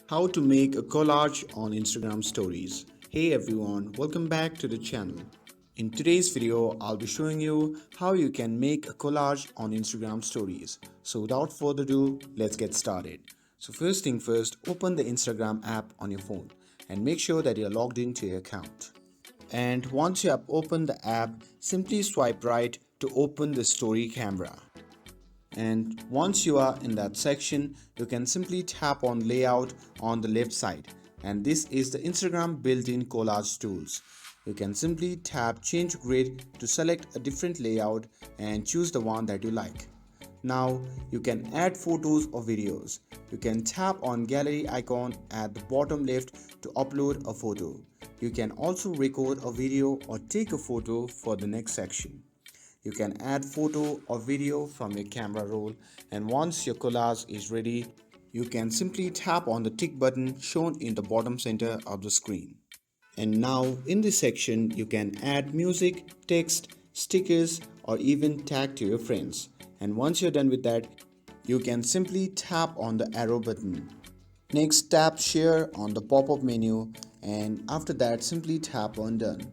How to make a collage on Instagram stories. Hey everyone, welcome back to the channel. In today's video, I'll be showing you how you can make a collage on Instagram stories. So without further ado, let's get started. So first thing first, open the Instagram app on your phone and make sure that you're logged into your account. And once you have opened the app, simply swipe right to open the story camera. And once you are in that section, you can simply tap on layout on the left side, and this is the Instagram built-in collage tools. You can simply tap change grid to select a different layout and choose the one that you like. Now you can add photos or videos. You can tap on gallery icon at the bottom left to upload a photo. You can also record a video or take a photo for the next section. You can add photo or video from your camera roll, and once your collage is ready, you can simply tap on the tick button shown in the bottom center of the screen. And now in this section, you can add music, text, stickers, or even tag to your friends. And once you're done with that, you can simply tap on the arrow button. Next, tap share on the pop-up menu, and after that simply tap on done.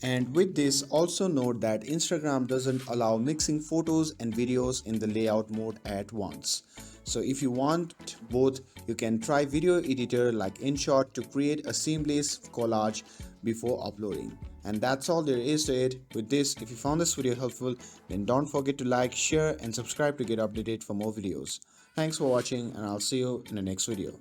And with this, also note that Instagram doesn't allow mixing photos and videos in the layout mode at once. So if you want both, you can try video editor like InShot to create a seamless collage before uploading. And that's all there is to it. With this, if you found this video helpful, then don't forget to like, share and subscribe to get updated for more videos. Thanks for watching, and I'll see you in the next video.